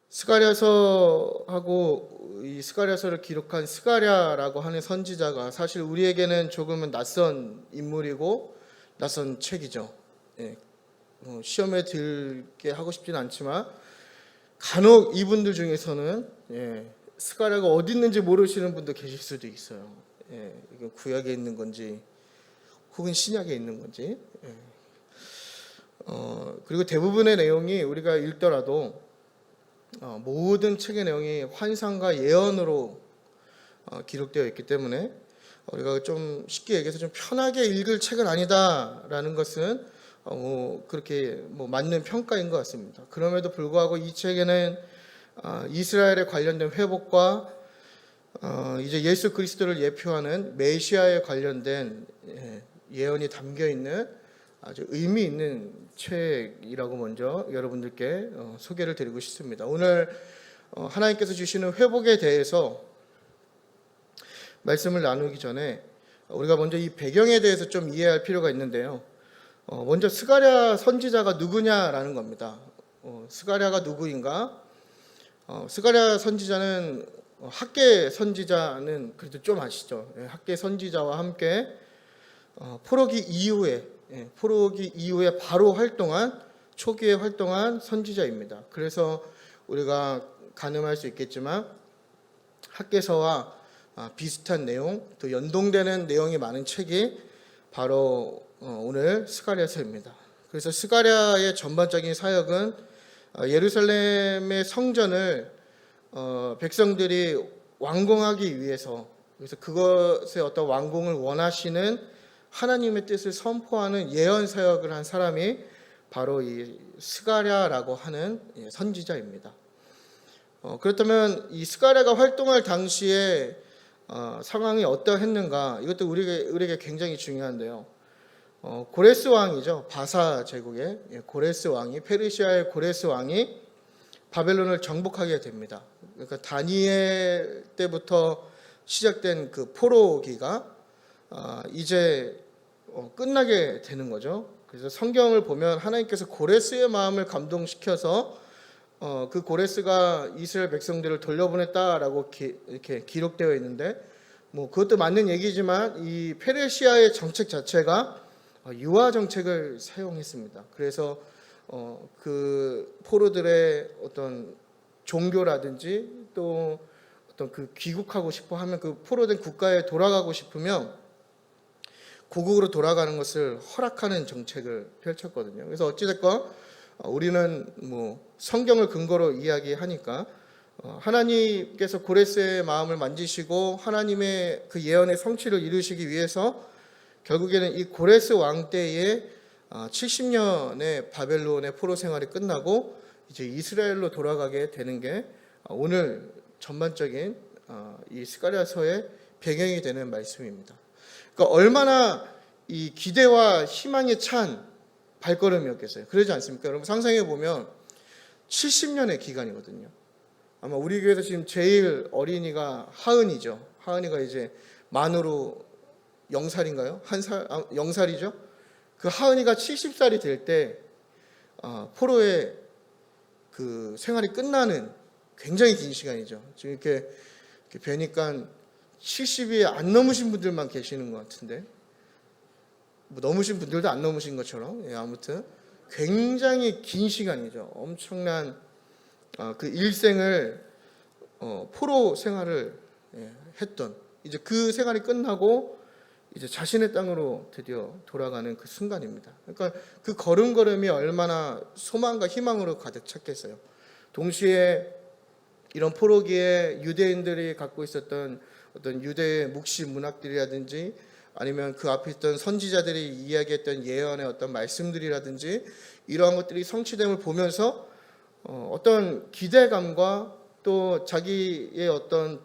스가랴서하고 이 스가랴서를 기록한 스가랴라고 하는 선지자가 사실 우리에게는 조금은 낯선 인물이고 낯선 책이죠. 예, 시험에 들게 하고 싶지는 않지만 간혹 이분들 중에서는 스가랴가 어디 있는지 모르시는 분도 계실 수도 있어요. 이거 구약에 있는 건지 혹은 신약에 있는 건지. 그리고 대부분의 내용이 우리가 읽더라도 모든 책의 내용이 환상과 예언으로 기록되어 있기 때문에 우리가 좀 쉽게 얘기해서 좀 편하게 읽을 책은 아니다라는 것은 그렇게 맞는 평가인 것 같습니다. 그럼에도 불구하고 이 책에는 이스라엘에 관련된 회복과 이제 예수 그리스도를 예표하는 메시아에 관련된 예언이 담겨 있는 아주 의미 있는 책이라고 먼저 여러분들께 소개를 드리고 싶습니다. 오늘 하나님께서 주시는 회복에 대해서 말씀을 나누기 전에 우리가 먼저 이 배경에 대해서 좀 이해할 필요가 있는데요. 먼저 스가랴 선지자가 누구냐라는 겁니다. 스가랴가 누구인가? 스가랴 선지자는 학계 선지자는 그래도 좀 아시죠? 학계 선지자와 함께 포로기 이후에 바로 초기에 활동한 선지자입니다. 그래서 우리가 가늠할 수 있겠지만 학계서와 비슷한 내용, 또 연동되는 내용이 많은 책이 바로 오늘 스가랴서입니다. 그래서 스가랴의 전반적인 사역은 예루살렘의 성전을 백성들이 완공하기 위해서, 그래서 그것의 어떤 완공을 원하시는 하나님의 뜻을 선포하는 예언 사역을 한 사람이 바로 이 스가랴라고 하는 선지자입니다. 그렇다면 이 스가랴가 활동할 당시에 상황이 어떠했는가? 이것도 우리에게 굉장히 중요한데요. 고레스 왕이죠. 바사 제국의 고레스 왕이, 페르시아의 고레스 왕이 바벨론을 정복하게 됩니다. 그러니까 다니엘 때부터 시작된 그 포로기가 이제 끝나게 되는 거죠. 그래서 성경을 보면 하나님께서 고레스의 마음을 감동시켜서 그 고레스가 이스라엘 백성들을 돌려보냈다라고 이렇게 기록되어 있는데, 그것도 맞는 얘기지만 이 페르시아의 정책 자체가 유화 정책을 사용했습니다. 그래서 그 포로들의 어떤 종교라든지 또 어떤 그 귀국하고 싶어 하면, 그 포로된 국가에 돌아가고 싶으면 고국으로 돌아가는 것을 허락하는 정책을 펼쳤거든요. 그래서 어찌됐건 우리는 성경을 근거로 이야기하니까 하나님께서 고레스의 마음을 만지시고 하나님의 그 예언의 성취를 이루시기 위해서 결국에는 이 고레스 왕 때에 70년의 바벨론의 포로 생활이 끝나고 이제 이스라엘로 돌아가게 되는 게 오늘 전반적인 이 스가랴서의 배경이 되는 말씀입니다. 그러니까 얼마나 이 기대와 희망에 찬 발걸음이었겠어요. 그러지 않습니까? 여러분 상상해 보면 70년의 기간이거든요. 아마 우리 교회에서 지금 제일 어린이가 하은이죠. 하은이가 이제 만으로 0살인가요? 0살이죠. 그 하은이가 70살이 될 때 포로의 그 생활이 끝나는 굉장히 긴 시간이죠. 지금 이렇게 뵈니까 70이 안 넘으신 분들만 계시는 것 같은데, 넘으신 분들도 안 넘으신 것처럼, 아무튼 굉장히 긴 시간이죠. 엄청난 그 일생을 포로 생활을 했던, 이제 그 생활이 끝나고 이제 자신의 땅으로 드디어 돌아가는 그 순간입니다. 그러니까 그 걸음걸음이 얼마나 소망과 희망으로 가득 찼겠어요. 동시에 이런 포로기에 유대인들이 갖고 있었던 어떤 유대의 묵시 문학들이라든지 아니면 그 앞에 있던 선지자들이 이야기했던 예언의 어떤 말씀들이라든지 이러한 것들이 성취됨을 보면서 어떤 기대감과 또 자기의 어떤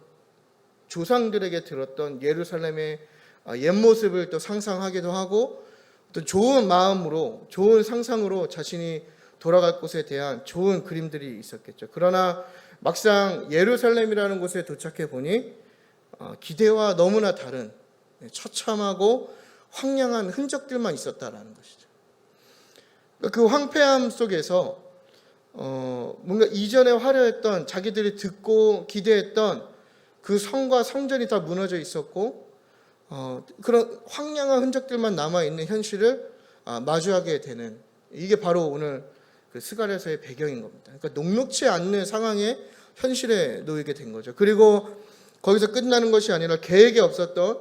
조상들에게 들었던 예루살렘의 옛 모습을 또 상상하기도 하고, 또 좋은 마음으로, 좋은 상상으로 자신이 돌아갈 곳에 대한 좋은 그림들이 있었겠죠. 그러나 막상 예루살렘이라는 곳에 도착해 보니 기대와 너무나 다른 처참하고 황량한 흔적들만 있었다라는 것이죠. 그 황폐함 속에서 뭔가 이전에 화려했던 자기들이 듣고 기대했던 그 성과 성전이 다 무너져 있었고 그런 황량한 흔적들만 남아 있는 현실을 마주하게 되는 이게 바로 오늘 그 스가랴서의 배경인 겁니다. 그러니까 녹록치 않는 상황에 현실에 놓이게 된 거죠. 그리고 거기서 끝나는 것이 아니라 계획에 없었던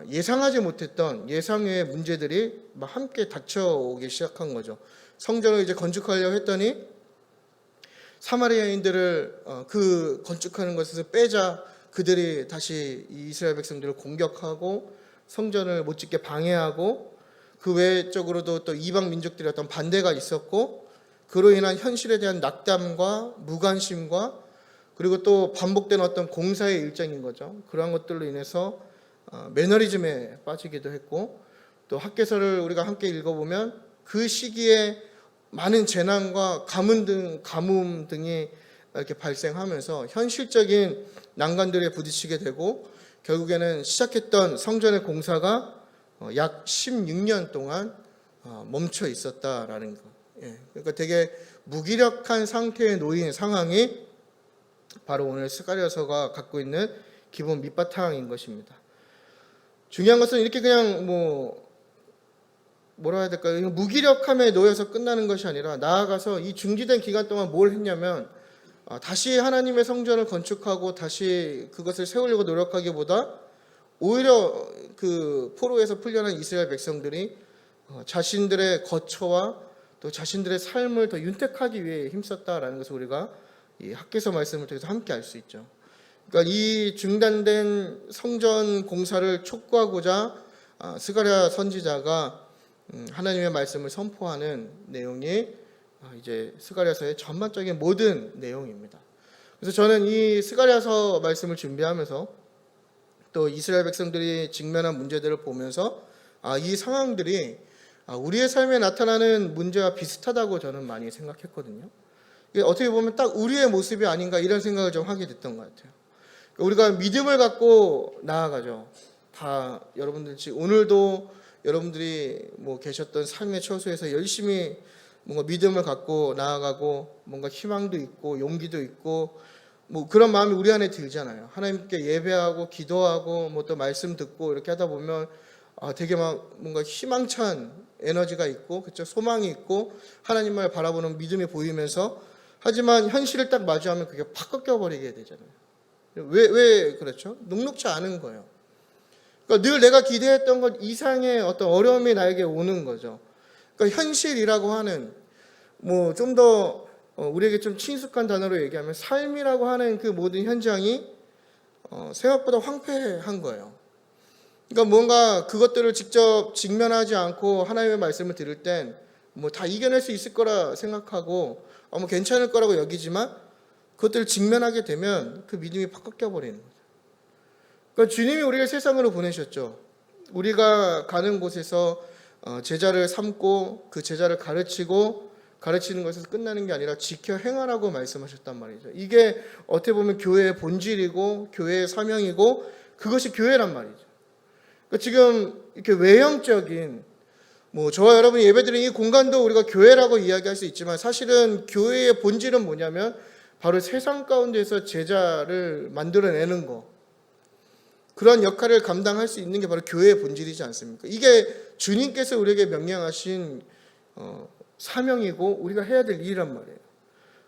예상하지 못했던 예상외의 문제들이 막 함께 닥쳐오기 시작한 거죠. 성전을 이제 건축하려고 했더니 사마리아인들을 그 건축하는 것에서 빼자 그들이 다시 이스라엘 백성들을 공격하고 성전을 못 짓게 방해하고 그 외적으로도 또 이방 민족들의 어떤 반대가 있었고 그로 인한 현실에 대한 낙담과 무관심과 그리고 또 반복된 어떤 공사의 일정인 거죠. 그러한 것들로 인해서 매너리즘에 빠지기도 했고 또 학개서를 우리가 함께 읽어보면 그 시기에 많은 재난과 가뭄 등이 이렇게 발생하면서 현실적인 난관들에 부딪히게 되고 결국에는 시작했던 성전의 공사가 약 16년 동안 멈춰 있었다라는 것. 그러니까 되게 무기력한 상태에 놓인 상황이 바로 오늘 스가랴서가 갖고 있는 기본 밑바탕인 것입니다. 중요한 것은 이렇게 그냥 뭐라 해야 될까요? 무기력함에 놓여서 끝나는 것이 아니라 나아가서 이 중지된 기간 동안 뭘 했냐면 다시 하나님의 성전을 건축하고 다시 그것을 세우려고 노력하기보다 오히려 그 포로에서 풀려난 이스라엘 백성들이 자신들의 거처와 또 자신들의 삶을 더 윤택하기 위해 힘썼다라는 것을 우리가 이 학개서 말씀을 통해서 함께 알 수 있죠. 그러니까 이 중단된 성전 공사를 촉구하고자 스가랴 선지자가 하나님의 말씀을 선포하는 내용이 이제 스가랴서의 전반적인 모든 내용입니다. 그래서 저는 이 스가랴서 말씀을 준비하면서 또 이스라엘 백성들이 직면한 문제들을 보면서 이 상황들이 우리의 삶에 나타나는 문제와 비슷하다고 저는 많이 생각했거든요. 이게 어떻게 보면 딱 우리의 모습이 아닌가 이런 생각을 좀 하게 됐던 것 같아요. 우리가 믿음을 갖고 나아가죠. 다 여러분들 지금 오늘도 여러분들이 계셨던 삶의 처소에서 열심히 뭔가 믿음을 갖고 나아가고 뭔가 희망도 있고 용기도 있고 그런 마음이 우리 안에 들잖아요. 하나님께 예배하고 기도하고 또 말씀 듣고 이렇게 하다 보면 되게 뭔가 희망찬 에너지가 있고 그렇죠? 소망이 있고 하나님을 바라보는 믿음이 보이면서 하지만 현실을 딱 마주하면 그게 팍 꺾여버리게 되잖아요. 왜 그렇죠? 녹록치 않은 거예요. 그러니까 늘 내가 기대했던 것 이상의 어떤 어려움이 나에게 오는 거죠. 그러니까 현실이라고 하는 좀 더 우리에게 좀 친숙한 단어로 얘기하면 삶이라고 하는 그 모든 현장이 생각보다 황폐한 거예요. 그러니까 뭔가 그것들을 직접 직면하지 않고 하나님의 말씀을 들을 땐 다 이겨낼 수 있을 거라 생각하고 괜찮을 거라고 여기지만 그것들을 직면하게 되면 그 믿음이 팍 꺾여버리는 거죠. 그러니까 주님이 우리를 세상으로 보내셨죠. 우리가 가는 곳에서 제자를 삼고 그 제자를 가르치는 것에서 끝나는 게 아니라 지켜 행하라고 말씀하셨단 말이죠. 이게 어떻게 보면 교회의 본질이고 교회의 사명이고 그것이 교회란 말이죠. 그러니까 지금 이렇게 외형적인 저와 여러분이 예배드리는 이 공간도 우리가 교회라고 이야기할 수 있지만 사실은 교회의 본질은 뭐냐면 바로 세상 가운데서 제자를 만들어내는 거. 그런 역할을 감당할 수 있는 게 바로 교회의 본질이지 않습니까? 이게 주님께서 우리에게 명령하신 사명이고 우리가 해야 될 일이란 말이에요.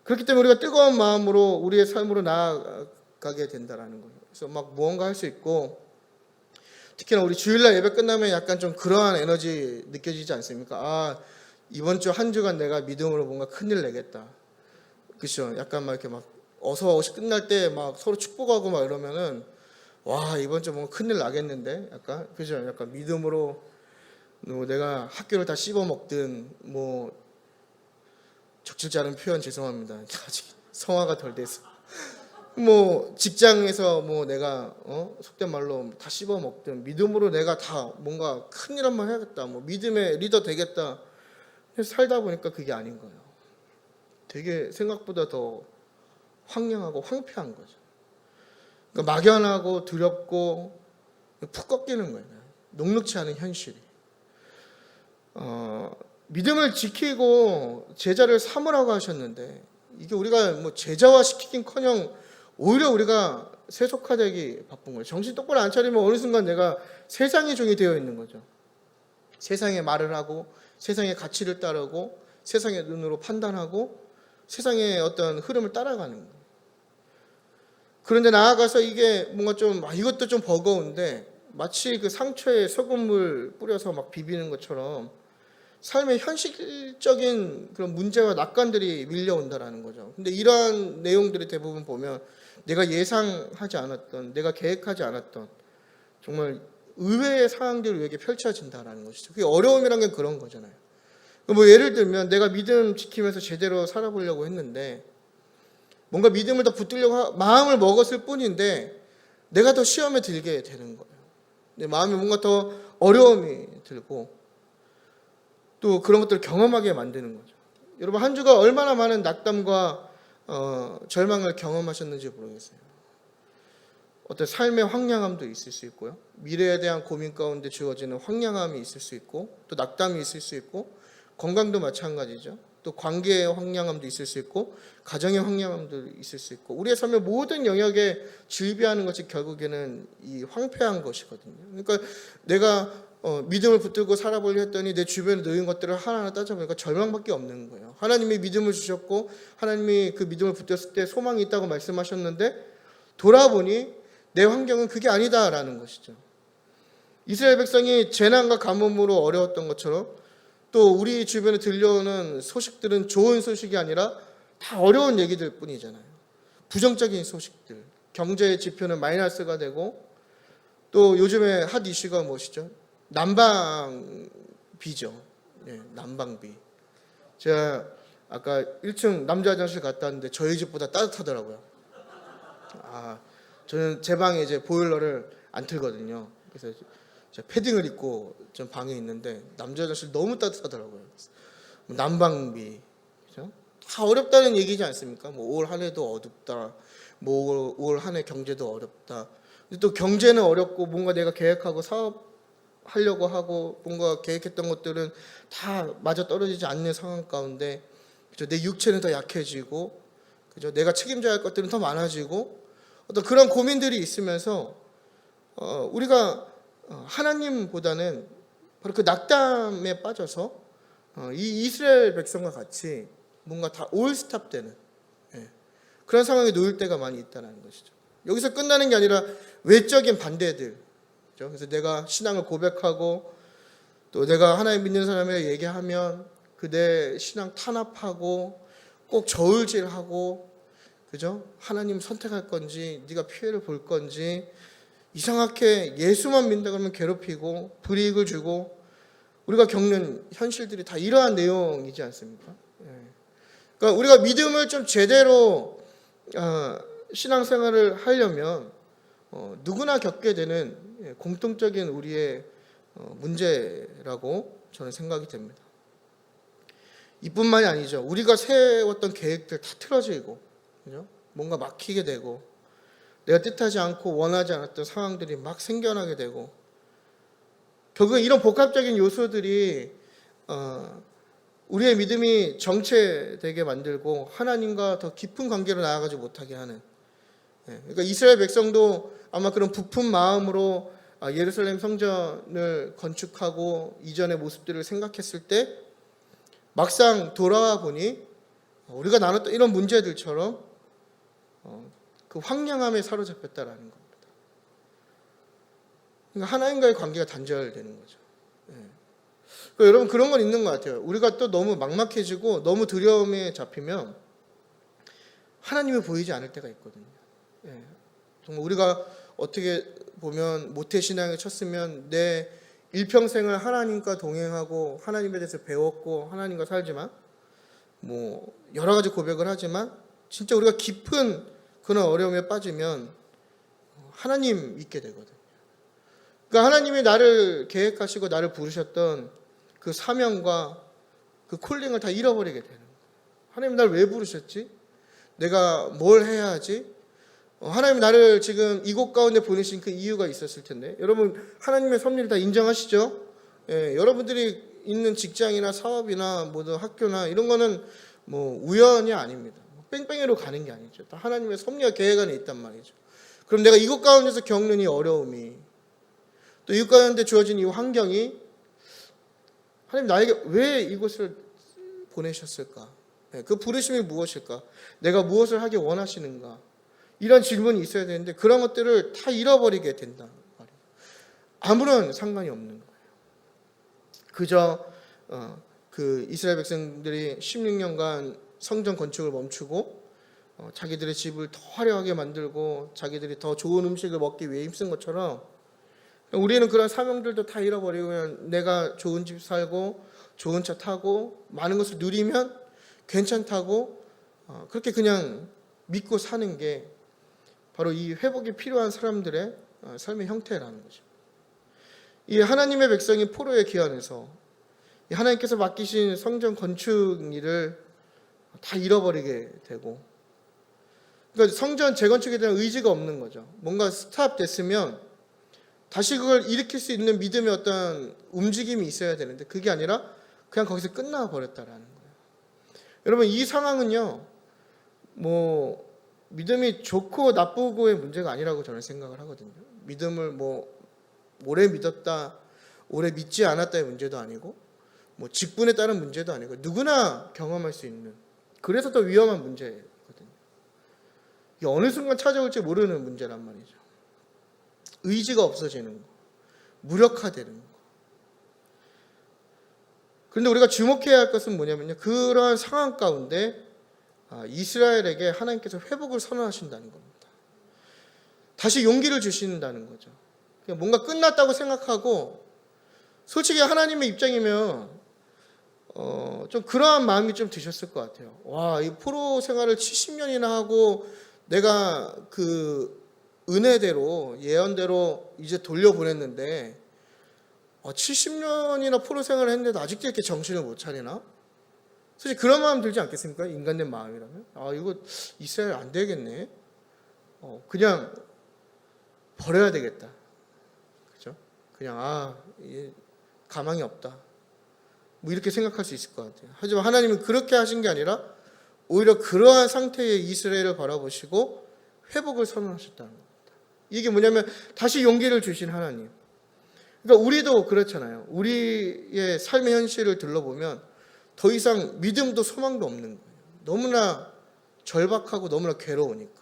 그렇기 때문에 우리가 뜨거운 마음으로 우리의 삶으로 나아가게 된다라는 거예요. 그래서 무언가 할 수 있고 특히나 우리 주일날 예배 끝나면 약간 좀 그러한 에너지 느껴지지 않습니까? 이번 주 한 주간 내가 믿음으로 뭔가 큰일 내겠다. 그렇죠? 약간 이렇게 어서어서 끝날 때 서로 축복하고 이러면은 와 이번 주 뭔가 큰일 나겠는데 약간 그죠? 약간 믿음으로 내가 학교를 다 씹어 먹든 적절치 않은 표현 죄송합니다. 아직 성화가 덜 돼서 직장에서 내가 속된 말로 다 씹어 먹든 믿음으로 내가 다 뭔가 큰일 한번 해야겠다. 믿음의 리더 되겠다. 해서 살다 보니까 그게 아닌 거예요. 되게 생각보다 더 황량하고 황폐한 거죠. 그러니까 막연하고 두렵고 푹 꺾이는 거예요. 녹록치 않은 현실이. 믿음을 지키고 제자를 삼으라고 하셨는데 이게 우리가 뭐 제자화 시키긴커녕 오히려 우리가 세속화되기 바쁜 거예요. 정신 똑바로 안 차리면 어느 순간 내가 세상의 종이 되어 있는 거죠. 세상의 말을 하고 세상의 가치를 따르고 세상의 눈으로 판단하고 세상의 어떤 흐름을 따라가는 거예요. 그런데 나아가서 이게 뭔가 좀 이것도 좀 버거운데 마치 그 상처에 소금물 뿌려서 막 비비는 것처럼 삶의 현실적인 그런 문제와 낙관들이 밀려온다라는 거죠. 근데 이러한 내용들이 대부분 보면 내가 예상하지 않았던, 내가 계획하지 않았던 정말 의외의 상황들이 우리에게 펼쳐진다라는 것이죠. 그게 어려움이란 게 그런 거잖아요. 뭐 예를 들면 내가 믿음 지키면서 제대로 살아보려고 했는데 뭔가 믿음을 더 붙들려고 마음을 먹었을 뿐인데 내가 더 시험에 들게 되는 거예요. 내 마음이 뭔가 더 어려움이 들고 또 그런 것들을 경험하게 만드는 거죠. 여러분 한 주가 얼마나 많은 낙담과 절망을 경험하셨는지 모르겠어요. 어떤 삶의 황량함도 있을 수 있고요. 미래에 대한 고민 가운데 주어지는 황량함이 있을 수 있고 또 낙담이 있을 수 있고 건강도 마찬가지죠. 또 관계의 황량함도 있을 수 있고 가정의 황량함도 있을 수 있고 우리의 삶의 모든 영역에 질비하는 것이 결국에는 이 황폐한 것이거든요. 그러니까 내가 믿음을 붙들고 살아보려 했더니 내 주변에 놓인 것들을 하나하나 따져보니까 절망밖에 없는 거예요. 하나님이 믿음을 주셨고 하나님이 그 믿음을 붙들었을 때 소망이 있다고 말씀하셨는데 돌아보니 내 환경은 그게 아니다라는 것이죠. 이스라엘 백성이 재난과 가뭄으로 어려웠던 것처럼 또 우리 주변에 들려오는 소식들은 좋은 소식이 아니라 다 어려운 얘기들 뿐이잖아요. 부정적인 소식들, 경제의 지표는 마이너스가 되고 또 요즘에 핫 이슈가 무엇이죠? 난방비죠. 네, 난방비. 제가 아까 1층 남자 화장실 갔다 왔는데 저희 집보다 따뜻하더라고요. 저는 제 방에 이제 보일러를 안 틀거든요. 그래서 제가 패딩을 입고 좀 방에 있는데 남자 화장실 너무 따뜻하더라고요. 난방비, 그죠? 다 어렵다는 얘기지 않습니까? 뭐 올 한 해도 어둡다. 뭐 올 한 해 경제도 어렵다. 또 경제는 어렵고 뭔가 내가 계획하고 사업하려고 하고 뭔가 계획했던 것들은 다 맞아 떨어지지 않는 상황 가운데, 그죠? 내 육체는 더 약해지고, 그죠? 내가 책임져야 할 것들은 더 많아지고, 어떤 그런 고민들이 있으면서 우리가 하나님보다는 바로 그 낙담에 빠져서 이 이스라엘 백성과 같이 뭔가 다 올스탑되는 그런 상황에 놓일 때가 많이 있다는 것이죠. 여기서 끝나는 게 아니라 외적인 반대들, 그래서 내가 신앙을 고백하고 또 내가 하나님 믿는 사람에게 얘기하면 그 내 신앙 탄압하고 꼭 저울질하고, 그죠? 하나님 선택할 건지 네가 피해를 볼 건지 이상하게 예수만 믿는다 그러면 괴롭히고 불이익을 주고 우리가 겪는 현실들이 다 이러한 내용이지 않습니까? 그러니까 우리가 믿음을 좀 제대로 신앙생활을 하려면 누구나 겪게 되는 공통적인 우리의 문제라고 저는 생각이 됩니다. 이뿐만이 아니죠. 우리가 세웠던 계획들 다 틀어지고, 그죠? 뭔가 막히게 되고 내가 뜻하지 않고 원하지 않았던 상황들이 막 생겨나게 되고 결국은 이런 복합적인 요소들이 우리의 믿음이 정체되게 만들고 하나님과 더 깊은 관계로 나아가지 못하게 하는, 그러니까 이스라엘 백성도 아마 그런 부푼 마음으로 예루살렘 성전을 건축하고 이전의 모습들을 생각했을 때 막상 돌아와 보니 우리가 나눴던 이런 문제들처럼 그 황량함에 사로잡혔다라는 겁니다. 그러니까 하나님과의 관계가 단절되는 거죠. 그러니까 여러분 그런 건 있는 것 같아요. 우리가 또 너무 막막해지고 너무 두려움에 잡히면 하나님이 보이지 않을 때가 있거든요. 정말 우리가 어떻게 보면 모태신앙을 쳤으면 내 일평생을 하나님과 동행하고 하나님에 대해서 배웠고 하나님과 살지만 뭐 여러 가지 고백을 하지만 진짜 우리가 깊은 그런 어려움에 빠지면 하나님 잊게 되거든요. 그러니까 하나님이 나를 계획하시고 나를 부르셨던 그 사명과 그 콜링을 다 잃어버리게 되는 거예요. 하나님 나를 왜 부르셨지? 내가 뭘 해야 하지? 하나님 나를 지금 이곳 가운데 보내신 그 이유가 있었을 텐데, 여러분 하나님의 섭리를 다 인정하시죠? 여러분들이 있는 직장이나 사업이나 모든 학교나 이런 거는 뭐 우연이 아닙니다. 뺑뺑이로 가는 게 아니죠. 다 하나님의 섭리와 계획 안에 있단 말이죠. 그럼 내가 이것 가운데서 겪는 이 어려움이, 또 이것 가운데 주어진 이 환경이 하나님 나에게 왜 이곳을 보내셨을까? 그 부르심이 무엇일까? 내가 무엇을 하기 원하시는가? 이런 질문이 있어야 되는데 그런 것들을 다 잃어버리게 된다 말이에요. 아무런 상관이 없는 거예요. 그저 그 이스라엘 백성들이 16년간 성전 건축을 멈추고 자기들의 집을 더 화려하게 만들고 자기들이 더 좋은 음식을 먹기 위해 힘쓴 것처럼 우리는 그런 사명들도 다 잃어버리고 그냥 내가 좋은 집 살고 좋은 차 타고 많은 것을 누리면 괜찮다고 그렇게 그냥 믿고 사는 게 바로 이 회복이 필요한 사람들의 삶의 형태라는 거죠. 이 하나님의 백성이 포로에 귀환해서 하나님께서 맡기신 성전 건축 일을 다 잃어버리게 되고, 그러니까 성전 재건축에 대한 의지가 없는 거죠. 뭔가 스탑 됐으면 다시 그걸 일으킬 수 있는 믿음의 어떤 움직임이 있어야 되는데 그게 아니라 그냥 거기서 끝나 버렸다라는 거예요. 여러분, 이 상황은요, 뭐 믿음이 좋고 나쁘고의 문제가 아니라고 저는 생각을 하거든요. 믿음을 뭐 오래 믿었다, 오래 믿지 않았다의 문제도 아니고, 뭐 직분에 따른 문제도 아니고, 누구나 경험할 수 있는, 그래서 더 위험한 문제거든요. 이게 어느 순간 찾아올지 모르는 문제란 말이죠. 의지가 없어지는 거, 무력화되는 거. 그런데 우리가 주목해야 할 것은 뭐냐면요, 그러한 상황 가운데 이스라엘에게 하나님께서 회복을 선언하신다는 겁니다. 다시 용기를 주신다는 거죠. 뭔가 끝났다고 생각하고, 솔직히 하나님의 입장이면 좀 그러한 마음이 좀 드셨을 것 같아요. 와, 이 포로 생활을 70년이나 하고 내가 그 은혜대로 예언대로 이제 돌려보냈는데 70년이나 포로 생활을 했는데도 아직도 이렇게 정신을 못 차리나? 솔직히 그런 마음 들지 않겠습니까? 인간된 마음이라면. 이거 이스라엘 안 되겠네. 그냥 버려야 되겠다. 그죠? 그냥 가망이 없다. 뭐 이렇게 생각할 수 있을 것 같아요. 하지만 하나님은 그렇게 하신 게 아니라 오히려 그러한 상태의 이스라엘을 바라보시고 회복을 선언하셨다는 겁니다. 이게 뭐냐면 다시 용기를 주신 하나님. 그러니까 우리도 그렇잖아요. 우리의 삶의 현실을 들러보면 더 이상 믿음도 소망도 없는 거예요. 너무나 절박하고 너무나 괴로우니까.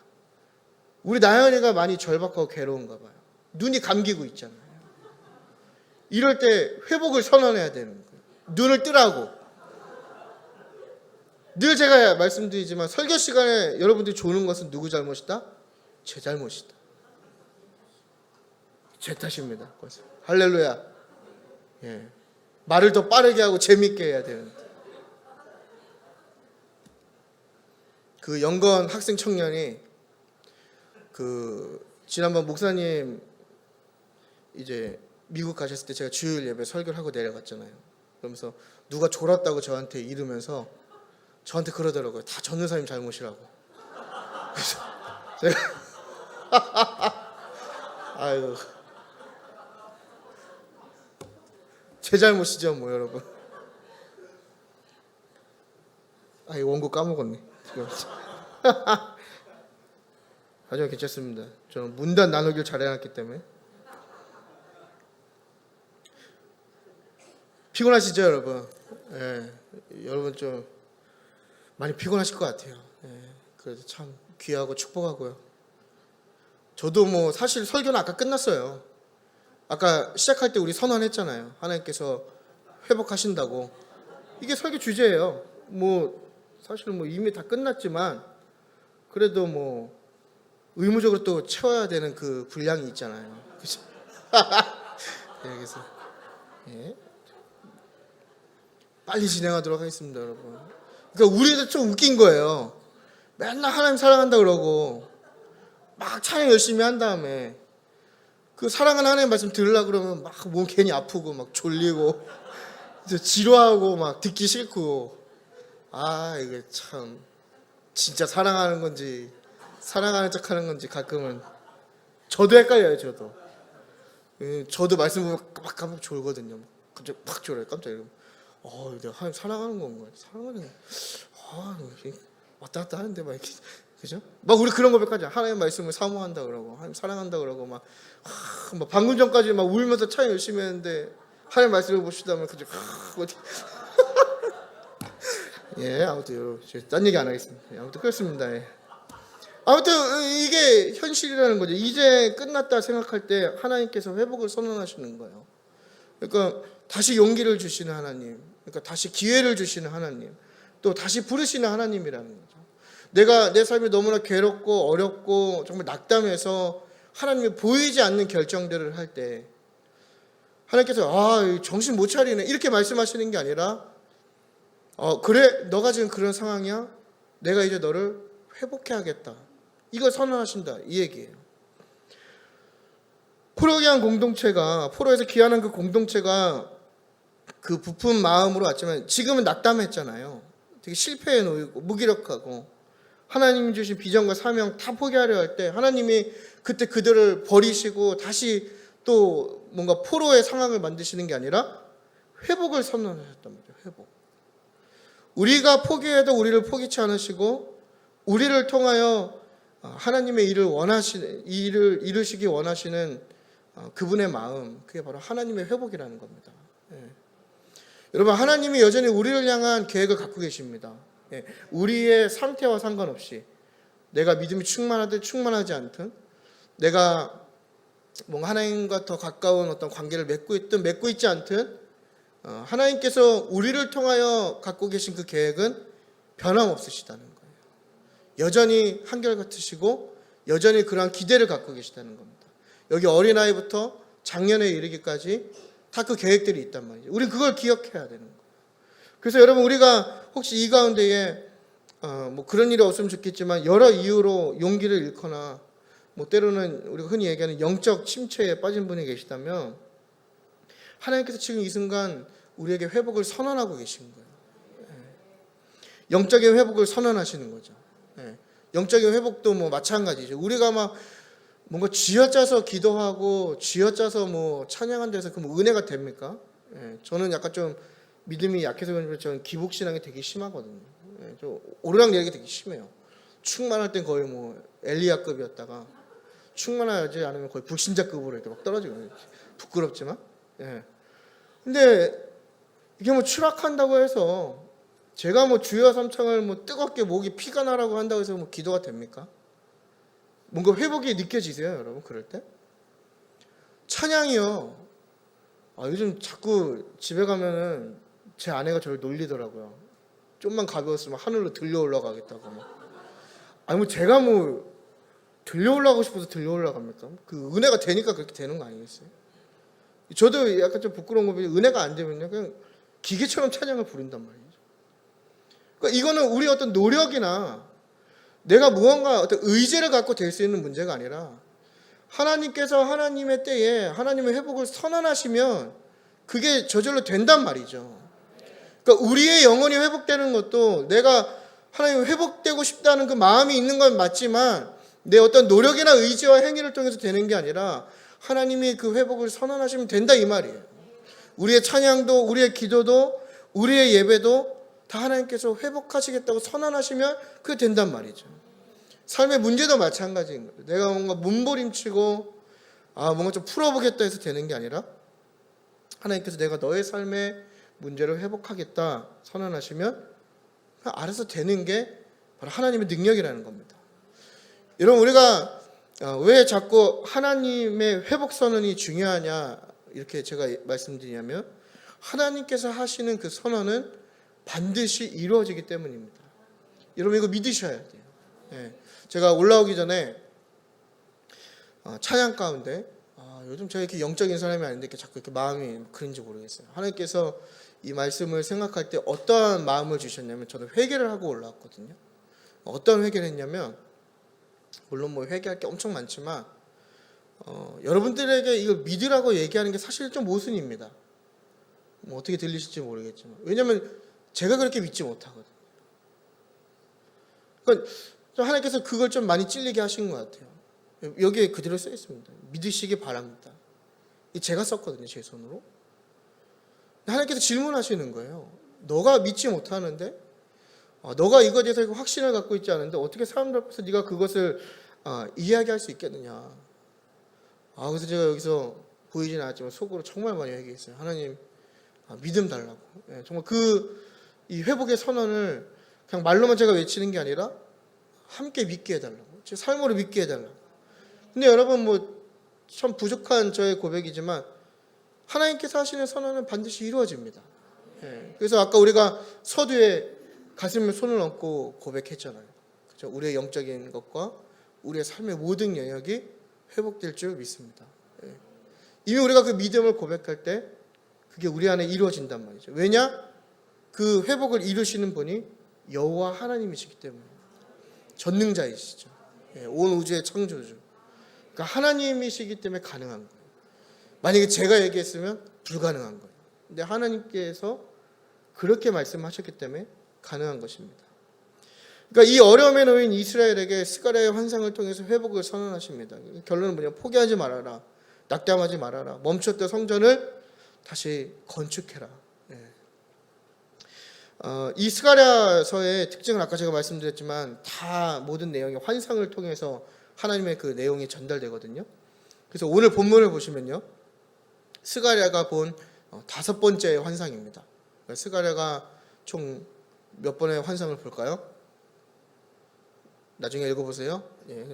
우리 나연이가 많이 절박하고 괴로운가 봐요. 눈이 감기고 있잖아요. 이럴 때 회복을 선언해야 되는 거예요. 눈을 뜨라고. 늘 제가 말씀드리지만 설교 시간에 여러분들이 조는 것은 누구 잘못이다? 제 잘못이다. 제 탓입니다. 할렐루야. 예. 말을 더 빠르게 하고 재밌게 해야 되는데. 그 영건 학생 청년이 지난번 목사님 이제 미국 가셨을 때 제가 주일 예배 설교를 하고 내려갔잖아요. 그러면서 누가 졸았다고 저한테 이러면서 저한테 그러더라고요. 다 전도사님 잘못이라고. 그래서 제가 아이고, 제 잘못이죠 뭐 여러분. 이 원고 까먹었네. 하지만 괜찮습니다. 저는 문단 나누기를 잘 해놨기 때문에. 피곤하시죠 여러분? 예, 여러분 좀 많이 피곤하실 것 같아요. 예, 그래도 참 귀하고 축복하고요. 저도 뭐 사실 설교는 아까 끝났어요. 아까 시작할 때 우리 선언했잖아요. 하나님께서 회복하신다고. 이게 설교 주제예요. 뭐 사실 뭐 이미 다 끝났지만 그래도 뭐 의무적으로 또 채워야 되는 그 분량이 있잖아요. 그죠? 네, 그래서 예. 빨리 진행하도록 하겠습니다, 여러분. 그러니까 우리도 좀 웃긴 거예요. 맨날 하나님 사랑한다 그러고 막 찬양 열심히 한 다음에 그 사랑하는 하나님 말씀 들으려고 그러면 막 몸 괜히 아프고 막 졸리고 지루하고 막 듣기 싫고. 이게 참 진짜 사랑하는 건지 사랑하는 척 하는 건지 가끔은 저도 헷갈려요. 저도 말씀 보면 깜빡 졸거든요. 갑자기 팍 졸아요. 깜짝이야. 내가 하나님 사랑하는 건가? 사랑하는 왔다 갔다 하는데 막 이렇게 그죠? 막 우리 그런 고백하자. 하나님 말씀을 사모한다 그러고 하나님 사랑한다 그러고 막 방금 전까지 막 울면서 찬양 열심히 했는데 하나님 말씀을 보시다 보면 그죠? 예, 아무튼 딴 얘기 안 하겠습니다. 아무튼 그렇습니다. 예. 아무튼 이게 현실이라는 거죠. 이제 끝났다 생각할 때 하나님께서 회복을 선언하시는 거예요. 그러니까 다시 용기를 주시는 하나님, 그러니까 다시 기회를 주시는 하나님, 또 다시 부르시는 하나님이라는 거죠. 내가 내 삶이 너무나 괴롭고 어렵고 정말 낙담해서 하나님이 보이지 않는 결정들을 할 때 하나님께서 정신 못 차리네 이렇게 말씀하시는 게 아니라 그래 너가 지금 그런 상황이야? 내가 이제 너를 회복해야겠다. 이걸 선언하신다 이 얘기예요. 포로기한 공동체가 포로에서 귀환한 그 공동체가 그 부푼 마음으로 왔지만 지금은 낙담했잖아요. 되게 실패해 놓이고 무기력하고 하나님이 주신 비전과 사명 다 포기하려 할 때 하나님이 그때 그들을 버리시고 다시 또 뭔가 포로의 상황을 만드시는 게 아니라 회복을 선언하셨단 말이에요. 회복. 우리가 포기해도 우리를 포기치 않으시고 우리를 통하여 하나님의 일을 이루시기 원하시는 그분의 마음, 그게 바로 하나님의 회복이라는 겁니다. 예. 여러분, 하나님이 여전히 우리를 향한 계획을 갖고 계십니다. 예. 우리의 상태와 상관없이 내가 믿음이 충만하든 충만하지 않든 내가 뭔가 하나님과 더 가까운 어떤 관계를 맺고 있든 맺고 있지 않든 하나님께서 우리를 통하여 갖고 계신 그 계획은 변함없으시다는 거예요. 여전히 한결같으시고 여전히 그러한 기대를 갖고 계시다는 겁니다. 여기 어린아이부터 장년에 이르기까지 다 그 계획들이 있단 말이죠. 우리는 그걸 기억해야 되는 거예요. 그래서 여러분 우리가 혹시 이 가운데에 뭐 그런 일이 없으면 좋겠지만 여러 이유로 용기를 잃거나 뭐 때로는 우리가 흔히 얘기하는 영적 침체에 빠진 분이 계시다면 하나님께서 지금 이 순간 우리에게 회복을 선언하고 계신 거예요. 영적인 회복을 선언하시는 거죠. 영적인 회복도 뭐 마찬가지죠. 우리가 막 뭔가 쥐어짜서 기도하고 쥐어짜서 뭐 찬양한 데서 그 뭐 은혜가 됩니까? 저는 약간 좀 믿음이 약해서 그런지 저는 기복신앙이 되게 심하거든요. 좀 오르락내리기 되게 심해요. 충만할 땐 거의 뭐 엘리야급이었다가 충만하지 않으면 거의 불신자급으로 이렇게 막 떨어지거든요. 부끄럽지만. 근데 이게 뭐 추락한다고 해서 제가 뭐 주여 삼창을 뭐 뜨겁게 목이 피가 나라고 한다고 해서 뭐 기도가 됩니까? 뭔가 회복이 느껴지세요, 여러분? 그럴 때? 찬양이요. 요즘 자꾸 집에 가면은 제 아내가 저를 놀리더라고요. 좀만 가벼웠으면 하늘로 들려 올라가겠다고 막. 뭐 제가 뭐 들려 올라가고 싶어서 들려 올라갑니까? 그 은혜가 되니까 그렇게 되는 거 아니겠어요? 저도 약간 좀 부끄러운 거 보면 은혜가 안 되면요 그냥 기계처럼 찬양을 부른단 말이죠. 그러니까 이거는 우리 어떤 노력이나 내가 무언가 어떤 의지를 갖고 될 수 있는 문제가 아니라 하나님께서 하나님의 때에 하나님의 회복을 선언하시면 그게 저절로 된단 말이죠. 그러니까 우리의 영혼이 회복되는 것도 내가 하나님 회복되고 싶다는 그 마음이 있는 건 맞지만 내 어떤 노력이나 의지와 행위를 통해서 되는 게 아니라 하나님이 그 회복을 선언하시면 된다 이 말이에요. 우리의 찬양도 우리의 기도도 우리의 예배도 다 하나님께서 회복하시겠다고 선언하시면 그게 된단 말이죠. 삶의 문제도 마찬가지인 거예요. 내가 뭔가 몸부림치고 뭔가 좀 풀어보겠다 해서 되는 게 아니라 하나님께서 내가 너의 삶의 문제를 회복하겠다 선언하시면 알아서 되는 게 바로 하나님의 능력이라는 겁니다. 여러분 우리가 왜 자꾸 하나님의 회복 선언이 중요하냐 이렇게 제가 말씀드리냐면 하나님께서 하시는 그 선언은 반드시 이루어지기 때문입니다. 여러분 이거 믿으셔야 돼요. 제가 올라오기 전에 찬양 가운데 요즘 제가 이렇게 영적인 사람이 아닌데 이렇게 자꾸 이렇게 마음이 그런지 모르겠어요. 하나님께서 이 말씀을 생각할 때 어떠한 마음을 주셨냐면 저는 회개를 하고 올라왔거든요. 어떤 회개를 했냐면 물론 뭐 회개할 게 엄청 많지만 여러분들에게 이걸 믿으라고 얘기하는 게 사실 좀 모순입니다. 뭐 어떻게 들리실지 모르겠지만 왜냐하면 제가 그렇게 믿지 못하거든요. 그러니까 하나님께서 그걸 좀 많이 찔리게 하신 것 같아요. 여기에 그대로 써 있습니다. 믿으시기 바랍니다. 제가 썼거든요, 제 손으로. 하나님께서 질문하시는 거예요. 너가 믿지 못하는데, 너가 이것에 대해서 확신을 갖고 있지 않은데 어떻게 사람들 앞에서 네가 그것을 이야기할 수 있겠느냐. 그래서 제가 여기서 보이지는 않았지만 속으로 정말 많이 얘기했어요. 하나님, 믿음 달라고. 정말 이 회복의 선언을 그냥 말로만 제가 외치는 게 아니라 함께 믿게 해달라고. 제 삶으로 믿게 해달라고. 근데 여러분, 참 부족한 저의 고백이지만 하나님께서 하시는 선언은 반드시 이루어집니다. 그래서 아까 우리가 서두에 가슴에 손을 얹고 고백했잖아요. 그렇죠? 우리의 영적인 것과 우리의 삶의 모든 영역이 회복될 줄 믿습니다. 이미 우리가 그 믿음을 고백할 때 그게 우리 안에 이루어진단 말이죠. 왜냐? 그 회복을 이루시는 분이 여호와 하나님이시기 때문에 전능자이시죠. 온 우주의 창조주. 그러니까 하나님이시기 때문에 가능한 거예요. 만약에 제가 얘기했으면 불가능한 거예요. 근데 하나님께서 그렇게 말씀하셨기 때문에 가능한 것입니다. 그러니까 이 어려움에 놓인 이스라엘에게 스가랴의 환상을 통해서 회복을 선언하십니다. 결론은 뭐냐? 포기하지 말아라. 낙담하지 말아라. 멈췄던 성전을 다시 건축해라. 이 스가랴서의 특징은 아까 제가 말씀드렸지만 다 모든 내용이 환상을 통해서 하나님의 그 내용이 전달되거든요. 그래서 오늘 본문을 보시면요, 스가랴가 본 5번째 환상입니다. 스가랴가 총 몇 번의 환상을 볼까요? 나중에 읽어보세요.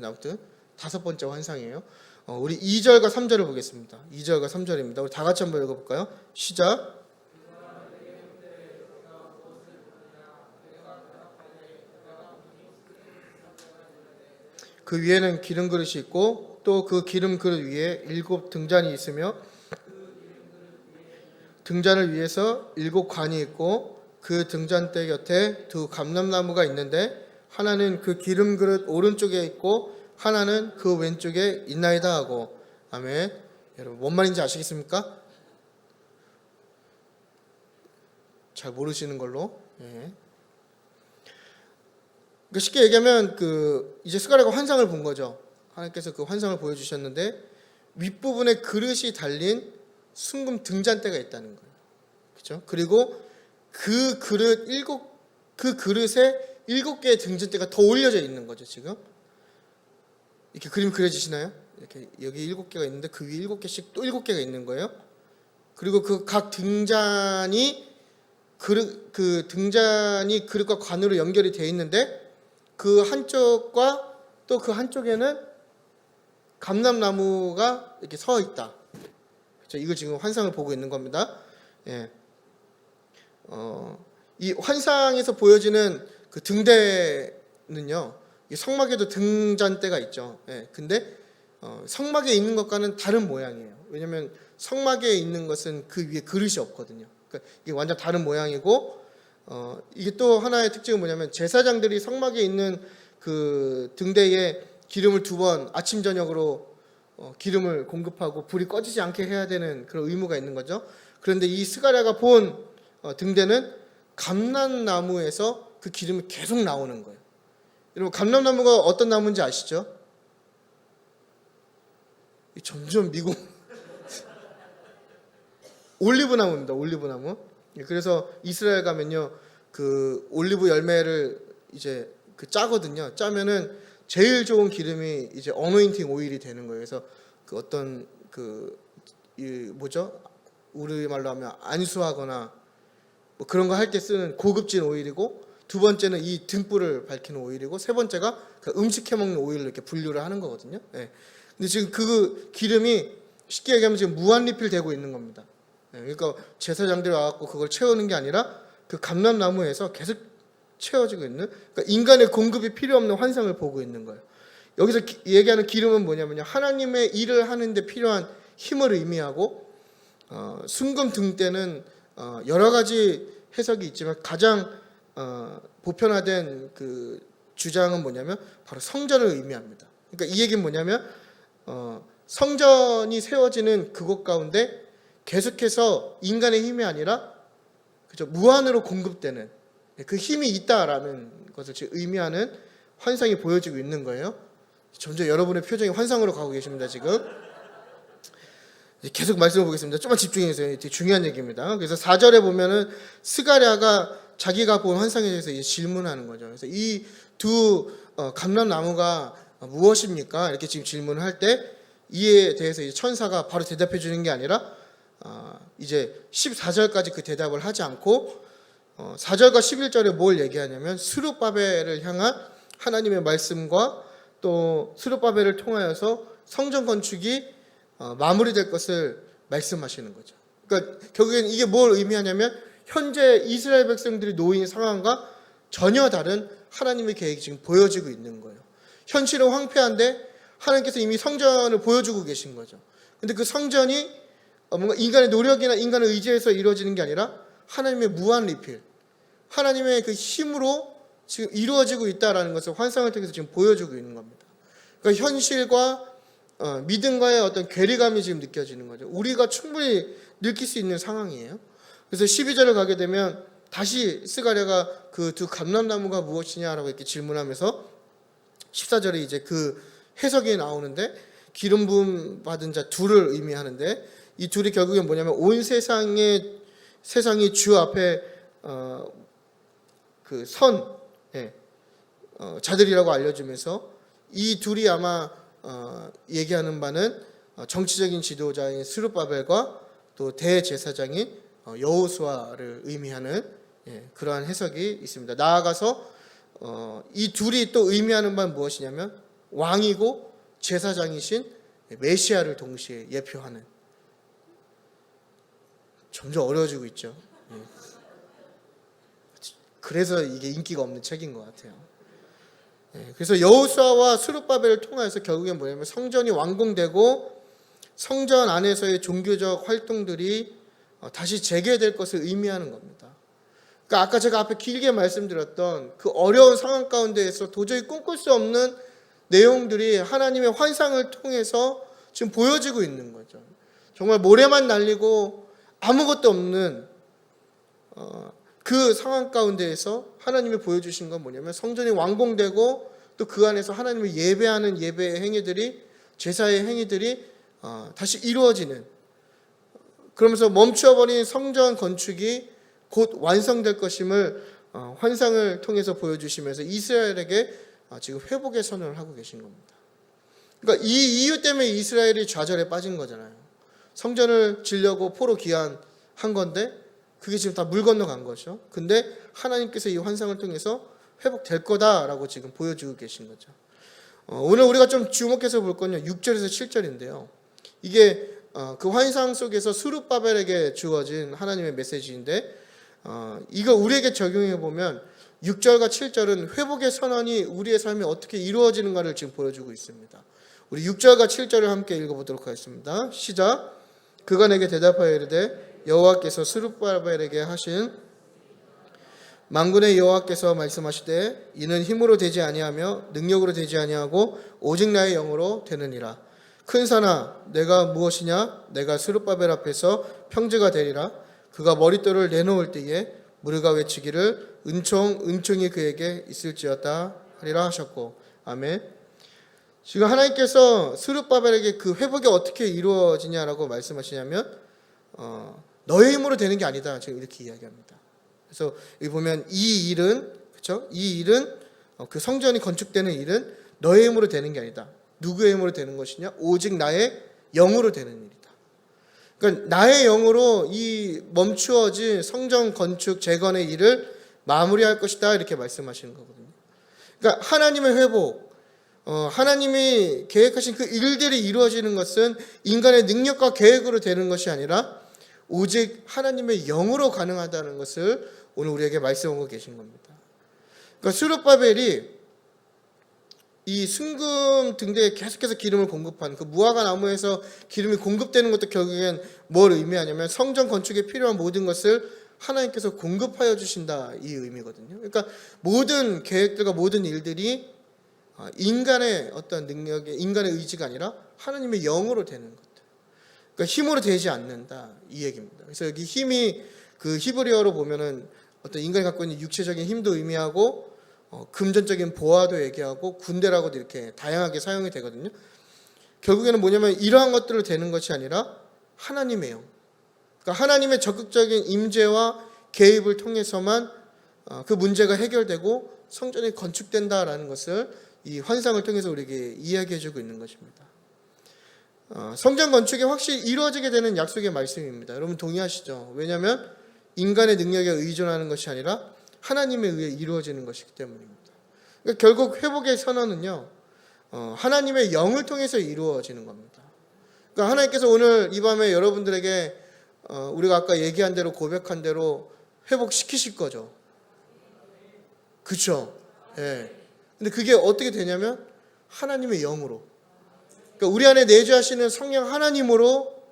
아무튼 5번째 환상이에요. 우리 2절과 3절을 보겠습니다. 2절과 3절입니다. 우리 다 같이 한번 읽어볼까요? 시작. 그 위에는 기름 그릇이 있고 또 그 기름 그릇 위에 7 등잔이 있으며 등잔을 위에서 7 관이 있고 그 등잔대 곁에 2 감람나무가 있는데 하나는 그 기름 그릇 오른쪽에 있고 하나는 그 왼쪽에 있나이다 하고. 아멘. 여러분 뭔 말인지 아시겠습니까? 잘 모르시는 걸로. 그러니까 쉽게 얘기하면 이제 스가랴가 환상을 본 거죠. 하나님께서 그 환상을 보여주셨는데 윗부분에 그릇이 달린 순금 등잔대가 있다는 거예요. 그렇죠? 그리고 그 그릇에 7개의 등잔대가 더 올려져 있는 거죠. 지금 이렇게 그림 그려지시나요? 이렇게 여기 7개가 있는데 그 위에 7개씩 또 7개가 있는 거예요. 그리고 그 각 등잔이 등잔이 그릇과 관으로 연결이 되어 있는데 그 한쪽과 또 그 한쪽에는 감람나무가 이렇게 서 있다. 그렇죠? 이거 지금 환상을 보고 있는 겁니다. 이 환상에서 보여지는 그 등대는요, 성막에도 등잔대가 있죠. 근데 성막에 있는 것과는 다른 모양이에요. 왜냐하면 성막에 있는 것은 그 위에 그릇이 없거든요. 그러니까 이게 완전 다른 모양이고, 이게 또 하나의 특징은 뭐냐면 제사장들이 성막에 있는 그 등대에 기름을 2번 아침 저녁으로 기름을 공급하고 불이 꺼지지 않게 해야 되는 그런 의무가 있는 거죠. 그런데 이 스가랴가 본 등대는 감람나무에서 그 기름이 계속 나오는 거예요. 여러분 감람나무가 어떤 나무인지 아시죠? 점점 미국 올리브나무입니다. 올리브나무. 그래서 이스라엘 가면요, 그 올리브 열매를 이제 짜거든요. 짜면은 제일 좋은 기름이 이제 어노인팅 오일이 되는 거예요. 그래서 그 어떤 우리말로 하면 안수하거나 뭐 그런 거 할 때 쓰는 고급진 오일이고, 2번째는 이 등불을 밝히는 오일이고, 3번째가 그 음식 해 먹는 오일로 이렇게 분류를 하는 거거든요. 근데 지금 그 기름이 쉽게 얘기하면 지금 무한 리필 되고 있는 겁니다. 그러니까 제사장들이 와갖고 그걸 채우는 게 아니라 그 감람나무에서 계속 채워지고 있는, 그러니까 인간의 공급이 필요 없는 환상을 보고 있는 거예요. 여기서 얘기하는 기름은 뭐냐면요, 하나님의 일을 하는데 필요한 힘을 의미하고, 순금 등대는 여러 가지 해석이 있지만 가장 보편화된 그 주장은 뭐냐면 바로 성전을 의미합니다. 그러니까 이 얘기는 뭐냐면 성전이 세워지는 그곳 가운데 계속해서 인간의 힘이 아니라 그죠, 무한으로 공급되는 그 힘이 있다라는 것을 지금 의미하는 환상이 보여지고 있는 거예요. 점점 여러분의 표정이 환상으로 가고 계십니다. 지금 계속 말씀을 보겠습니다. 좀만 집중해 주세요. 되게 중요한 얘기입니다. 그래서 4절에 보면은 스가랴가 자기가 본 환상에 대해서 이제 질문하는 거죠. 그래서 이 두 감람나무가 무엇입니까? 이렇게 지금 질문을 할 때 이에 대해서 이제 천사가 바로 대답해 주는 게 아니라 이제 14절까지 그 대답을 하지 않고 4절과 11절에 뭘 얘기하냐면 스룹바벨을 향한 하나님의 말씀과 또 스룹바벨을 통하여서 성전 건축이 마무리될 것을 말씀하시는 거죠. 그러니까 결국엔 이게 뭘 의미하냐면 현재 이스라엘 백성들이 놓인 상황과 전혀 다른 하나님의 계획이 지금 보여지고 있는 거예요. 현실은 황폐한데 하나님께서 이미 성전을 보여주고 계신 거죠. 근데 그 성전이 뭔가 인간의 노력이나 인간의 의지에서 이루어지는 게 아니라 하나님의 무한 리필, 하나님의 그 힘으로 지금 이루어지고 있다라는 것을 환상을 통해서 지금 보여주고 있는 겁니다. 그러니까 현실과 믿음과의 어떤 괴리감이 지금 느껴지는 거죠. 우리가 충분히 느낄 수 있는 상황이에요. 그래서 12절을 가게 되면 다시 스가랴가 그 두 감람나무가 무엇이냐라고 이렇게 질문하면서 14절에 이제 그 해석이 나오는데 기름 부음 받은 자 둘을 의미하는데 이 둘이 결국엔 뭐냐면 온 세상이 주 앞에 그 자들이라고 알려주면서 이 둘이 아마 얘기하는 바는 정치적인 지도자인 스룹바벨과 또 대제사장인 여호수아를 의미하는 그러한 해석이 있습니다. 나아가서 이 둘이 또 의미하는 바는 무엇이냐면 왕이고 제사장이신 메시아를 동시에 예표하는, 점점 어려워지고 있죠. 그래서 이게 인기가 없는 책인 것 같아요. 그래서 여호수아와 스룹바벨을 통해서 결국엔 뭐냐면 성전이 완공되고 성전 안에서의 종교적 활동들이 다시 재개될 것을 의미하는 겁니다. 그러니까 아까 제가 앞에 길게 말씀드렸던 그 어려운 상황 가운데에서 도저히 꿈꿀 수 없는 내용들이 하나님의 환상을 통해서 지금 보여지고 있는 거죠. 정말 모래만 날리고 아무것도 없는 그 상황 가운데에서 하나님이 보여주신 건 뭐냐면 성전이 완공되고 또 그 안에서 하나님을 예배하는 예배의 행위들이, 제사의 행위들이 다시 이루어지는, 그러면서 멈추어버린 성전 건축이 곧 완성될 것임을 환상을 통해서 보여주시면서 이스라엘에게 지금 회복의 선언을 하고 계신 겁니다. 그러니까 이 이유 때문에 이스라엘이 좌절에 빠진 거잖아요. 성전을 지려고 포로 귀환한 건데 그게 지금 다 물 건너간 거죠. 근데 하나님께서 이 환상을 통해서 회복될 거다라고 지금 보여주고 계신 거죠. 오늘 우리가 좀 주목해서 볼 건요 6절에서 7절인데요. 이게 그 환상 속에서 스룹바벨에게 주어진 하나님의 메시지인데 이거 우리에게 적용해 보면 6절과 7절은 회복의 선언이 우리의 삶에 어떻게 이루어지는가를 지금 보여주고 있습니다. 우리 6절과 7절을 함께 읽어보도록 하겠습니다. 시작. 그가 내게 대답하여 이르되 여호와께서 스룹바벨에게 하신 만군의 여호와께서 말씀하시되 이는 힘으로 되지 아니하며 능력으로 되지 아니하고 오직 나의 영으로 되느니라. 큰 산아 내가 무엇이냐? 내가 스룹바벨 앞에서 평지가 되리라. 그가 머릿돌을 내놓을 때에 무리가 외치기를 은총이 그에게 있을지어다 하리라 하셨고. 아멘. 지금 하나님께서 스룹바벨에게 그 회복이 어떻게 이루어지냐라고 말씀하시냐면 너의 힘으로 되는 게 아니다. 지금 이렇게 이야기합니다. 그래서 여기 보면 이 일은, 그렇죠? 이 일은 그 성전이 건축되는 일은 너의 힘으로 되는 게 아니다. 누구의 힘으로 되는 것이냐? 오직 나의 영으로 되는 일이다. 그러니까 나의 영으로 이 멈추어진 성전 건축 재건의 일을 마무리할 것이다. 이렇게 말씀하시는 거거든요. 그러니까 하나님의 회복, 하나님이 계획하신 그 일들이 이루어지는 것은 인간의 능력과 계획으로 되는 것이 아니라 오직 하나님의 영으로 가능하다는 것을 오늘 우리에게 말씀하고 계신 겁니다. 그러니까 스룹바벨이 이 순금 등대에 계속해서 기름을 공급하는 그 무화과 나무에서 기름이 공급되는 것도 결국엔 뭘 의미하냐면 성전 건축에 필요한 모든 것을 하나님께서 공급하여 주신다, 이 의미거든요. 그러니까 모든 계획들과 모든 일들이 인간의 어떤 능력에, 인간의 의지가 아니라 하나님의 영으로 되는 것들. 그러니까 힘으로 되지 않는다, 이 얘기입니다. 그래서 여기 힘이 그 히브리어로 보면은 어떤 인간이 갖고 있는 육체적인 힘도 의미하고 금전적인 보화도 얘기하고 군대라고도 이렇게 다양하게 사용이 되거든요. 결국에는 뭐냐면 이러한 것들로 되는 것이 아니라 하나님의 영. 그러니까 하나님의 적극적인 임재와 개입을 통해서만 그 문제가 해결되고 성전이 건축된다라는 것을 이 환상을 통해서 우리에게 이야기해주고 있는 것입니다. 성전 건축이 확실히 이루어지게 되는 약속의 말씀입니다. 여러분 동의하시죠? 왜냐하면 인간의 능력에 의존하는 것이 아니라 하나님에 의해 이루어지는 것이기 때문입니다. 그러니까 결국 회복의 선언은요, 하나님의 영을 통해서 이루어지는 겁니다. 그러니까 하나님께서 오늘 이 밤에 여러분들에게 우리가 아까 얘기한 대로 고백한 대로 회복시키실 거죠. 그렇죠? 예. 근데 그게 어떻게 되냐면 하나님의 영으로, 그러니까 우리 안에 내주하시는 성령 하나님으로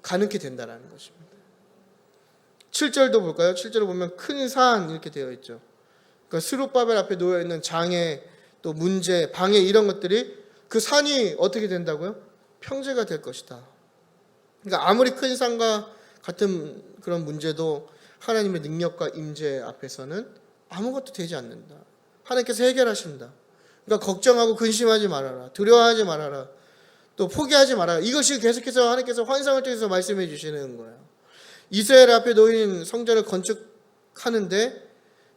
가능케 된다는 것입니다. 7절도 볼까요? 7절을 보면 큰 산 이렇게 되어 있죠. 그러니까 스룹바벨 앞에 놓여 있는 장애, 또 문제, 방해 이런 것들이 그 산이 어떻게 된다고요? 평지가 될 것이다. 그러니까 아무리 큰 산과 같은 그런 문제도 하나님의 능력과 임재 앞에서는 아무것도 되지 않는다. 하나님께서 해결하신다. 그러니까 걱정하고 근심하지 말아라. 두려워하지 말아라. 또 포기하지 말아라. 이것이 계속해서 하나님께서 환상을 통해서 말씀해 주시는 거예요. 이스라엘 앞에 놓인 성전을 건축하는데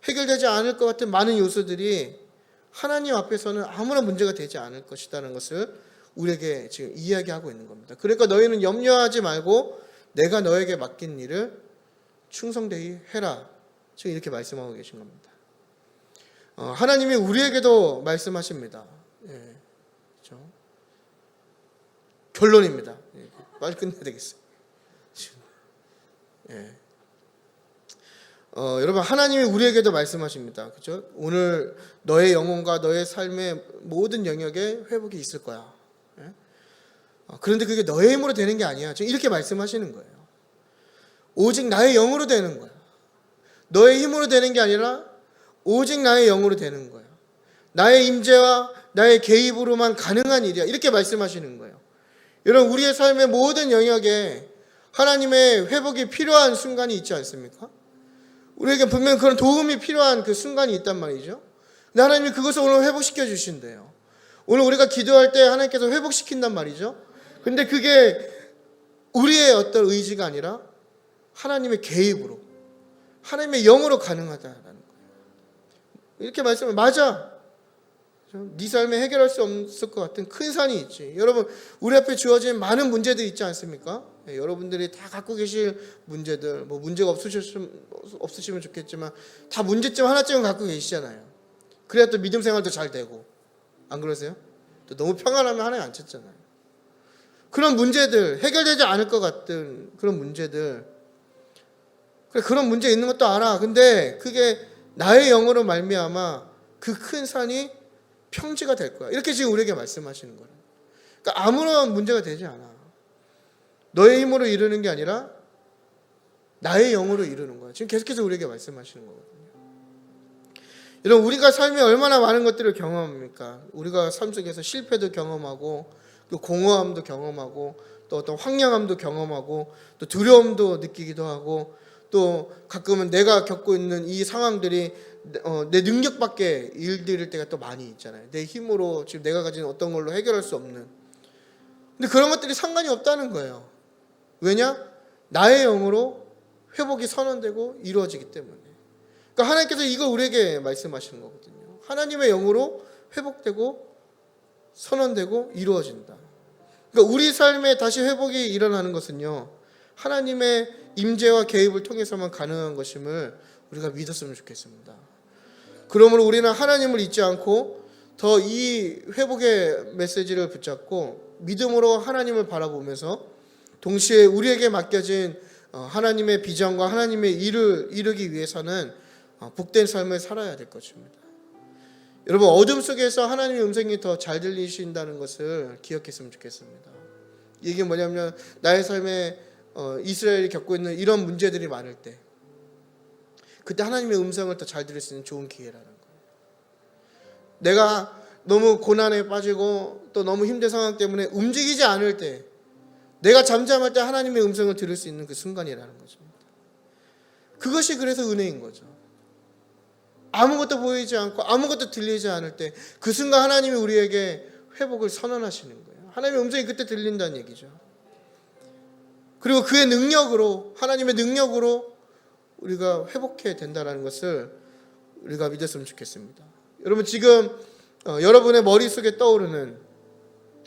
해결되지 않을 것 같은 많은 요소들이 하나님 앞에서는 아무런 문제가 되지 않을 것이라는 것을 우리에게 지금 이야기하고 있는 겁니다. 그러니까 너희는 염려하지 말고 내가 너에게 맡긴 일을 충성되이 해라. 지금 이렇게 말씀하고 계신 겁니다. 하나님이 우리에게도 말씀하십니다. 예, 그렇죠? 결론입니다. 예, 빨리 끝내야 되겠어요. 예. 여러분 하나님이 우리에게도 말씀하십니다. 그렇죠? 오늘 너의 영혼과 너의 삶의 모든 영역에 회복이 있을 거야. 예? 그런데 그게 너의 힘으로 되는 게 아니야. 지금 이렇게 말씀하시는 거예요. 오직 나의 영으로 되는 거야. 너의 힘으로 되는 게 아니라 오직 나의 영으로 되는 거야. 나의 임재와 나의 개입으로만 가능한 일이야. 이렇게 말씀하시는 거예요. 여러분 우리의 삶의 모든 영역에 하나님의 회복이 필요한 순간이 있지 않습니까? 우리에게 분명 그런 도움이 필요한 그 순간이 있단 말이죠. 근데 하나님이 그것을 오늘 회복시켜 주신대요. 오늘 우리가 기도할 때 하나님께서 회복시킨단 말이죠. 근데 그게 우리의 어떤 의지가 아니라 하나님의 개입으로, 하나님의 영으로 가능하다라는 거예요. 이렇게 말씀을 맞아. 네 삶에 해결할 수 없을 것 같은 큰 산이 있지. 여러분 우리 앞에 주어진 많은 문제들이 있지 않습니까? 여러분들이 다 갖고 계실 문제들, 뭐 문제가 없으시면 좋겠지만 다 문제점 하나쯤은 갖고 계시잖아요. 그래야 또 믿음 생활도 잘 되고, 안 그러세요? 또 너무 평안하면 하나님 안 찾잖아요. 그런 문제들, 해결되지 않을 것 같은 그런 문제들, 그래 그런 문제 있는 것도 알아. 근데 그게 나의 영으로 말미암아 그 큰 산이 평지가 될 거야. 이렇게 지금 우리에게 말씀하시는 거예요. 그러니까 아무런 문제가 되지 않아. 너의 힘으로 이루는 게 아니라 나의 영으로 이루는 거야. 지금 계속해서 우리에게 말씀하시는 거거든요. 여러분 우리가 삶에 얼마나 많은 것들을 경험합니까? 우리가 삶 속에서 실패도 경험하고 또 공허함도 경험하고 또 어떤 황량함도 경험하고 또 두려움도 느끼기도 하고 또 가끔은 내가 겪고 있는 이 상황들이 내 능력 밖의 일들일 때가 또 많이 있잖아요. 내 힘으로 지금 내가 가진 어떤 걸로 해결할 수 없는. 근데 그런 것들이 상관이 없다는 거예요. 왜냐? 나의 영으로 회복이 선언되고 이루어지기 때문에. 그러니까 하나님께서 이거 우리에게 말씀하시는 거거든요. 하나님의 영으로 회복되고 선언되고 이루어진다. 그러니까 우리 삶에 다시 회복이 일어나는 것은요, 하나님의 임재와 개입을 통해서만 가능한 것임을 우리가 믿었으면 좋겠습니다. 그러므로 우리는 하나님을 잊지 않고 더 이 회복의 메시지를 붙잡고 믿음으로 하나님을 바라보면서 동시에 우리에게 맡겨진 하나님의 비전과 하나님의 일을 이루기 위해서는 복된 삶을 살아야 될 것입니다. 여러분 어둠 속에서 하나님의 음성이 더 잘 들리신다는 것을 기억했으면 좋겠습니다. 이게 뭐냐면 나의 삶에 이스라엘이 겪고 있는 이런 문제들이 많을 때 그때 하나님의 음성을 더 잘 들을 수 있는 좋은 기회라는 거예요. 내가 너무 고난에 빠지고 또 너무 힘든 상황 때문에 움직이지 않을 때, 내가 잠잠할 때 하나님의 음성을 들을 수 있는 그 순간이라는 것입니다. 그것이 그래서 은혜인 거죠. 아무것도 보이지 않고 아무것도 들리지 않을 때 그 순간 하나님이 우리에게 회복을 선언하시는 거예요. 하나님의 음성이 그때 들린다는 얘기죠. 그리고 그의 능력으로, 하나님의 능력으로 우리가 회복해야 된다는 것을 우리가 믿었으면 좋겠습니다. 여러분, 지금 여러분의 머릿속에 떠오르는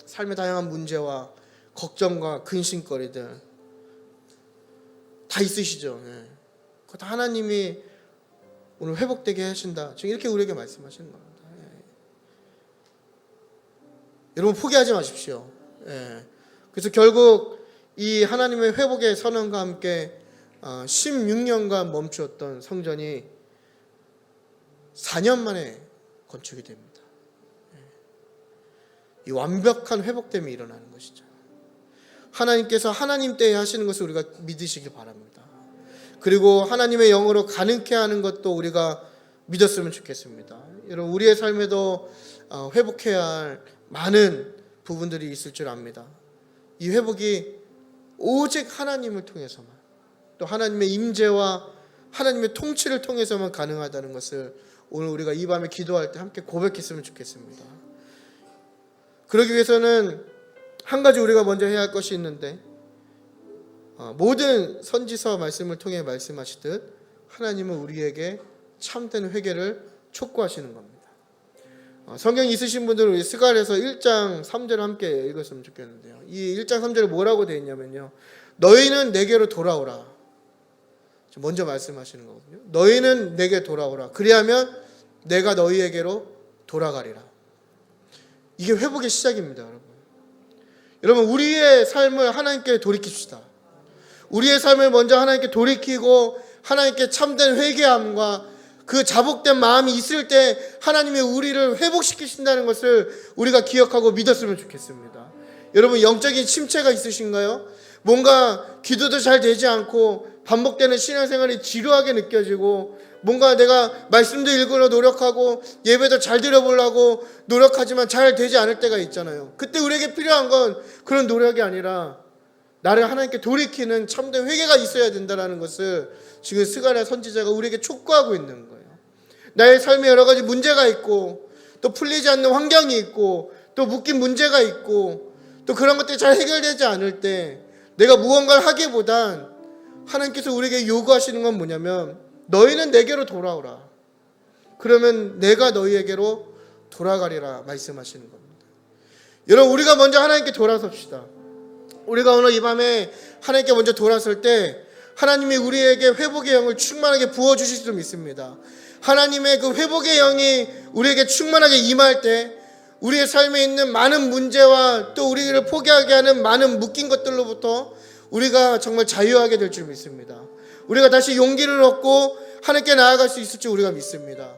삶의 다양한 문제와 걱정과 근심거리들 다 있으시죠? 그거 다 하나님이 오늘 회복되게 하신다, 지금 이렇게 우리에게 말씀하시는 겁니다. 여러분, 포기하지 마십시오. 그래서 결국 이 하나님의 회복의 선언과 함께 16년간 멈추었던 성전이 4년 만에 건축이 됩니다. 이 완벽한 회복됨이 일어나는 것이죠. 하나님께서 하나님 때에 하시는 것을 우리가 믿으시기 바랍니다. 그리고 하나님의 영으로 가능케 하는 것도 우리가 믿었으면 좋겠습니다. 여러분, 우리의 삶에도 회복해야 할 많은 부분들이 있을 줄 압니다. 이 회복이 오직 하나님을 통해서만, 또 하나님의 임재와 하나님의 통치를 통해서만 가능하다는 것을 오늘 우리가 이 밤에 기도할 때 함께 고백했으면 좋겠습니다. 그러기 위해서는 한 가지 우리가 먼저 해야 할 것이 있는데, 모든 선지서 말씀을 통해 말씀하시듯 하나님은 우리에게 참된 회개를 촉구하시는 겁니다. 성경 있으신 분들은 우리 스가랴서 1장 3절을 함께 읽었으면 좋겠는데요. 이 1장 3절에 뭐라고 되어 있냐면요, 너희는 내게로 돌아오라. 먼저 말씀하시는 거거든요. 너희는 내게 돌아오라. 그리하면 내가 너희에게로 돌아가리라. 이게 회복의 시작입니다, 여러분. 여러분, 우리의 삶을 하나님께 돌이킵시다. 우리의 삶을 먼저 하나님께 돌이키고 하나님께 참된 회개함과 그 자복된 마음이 있을 때 하나님이 우리를 회복시키신다는 것을 우리가 기억하고 믿었으면 좋겠습니다. 여러분, 영적인 침체가 있으신가요? 뭔가 기도도 잘 되지 않고 반복되는 신앙생활이 지루하게 느껴지고, 뭔가 내가 말씀도 읽으려 노력하고 예배도 잘 드려보려고 노력하지만 잘 되지 않을 때가 있잖아요. 그때 우리에게 필요한 건 그런 노력이 아니라 나를 하나님께 돌이키는 참된 회개가 있어야 된다는 것을 지금 스가랴 선지자가 우리에게 촉구하고 있는 거예요. 나의 삶에 여러 가지 문제가 있고, 또 풀리지 않는 환경이 있고, 또 묶인 문제가 있고, 또 그런 것들이 잘 해결되지 않을 때 내가 무언가를 하기보단 하나님께서 우리에게 요구하시는 건 뭐냐면, 너희는 내게로 돌아오라. 그러면 내가 너희에게로 돌아가리라 말씀하시는 겁니다. 여러분, 우리가 먼저 하나님께 돌아섭시다. 우리가 오늘 이 밤에 하나님께 먼저 돌아설 때 하나님이 우리에게 회복의 영을 충만하게 부어주실 줄 믿습니다. 하나님의 그 회복의 영이 우리에게 충만하게 임할 때 우리의 삶에 있는 많은 문제와 또 우리를 포기하게 하는 많은 묶인 것들로부터 우리가 정말 자유하게 될 줄 믿습니다. 우리가 다시 용기를 얻고 하나님께 나아갈 수 있을 줄 우리가 믿습니다.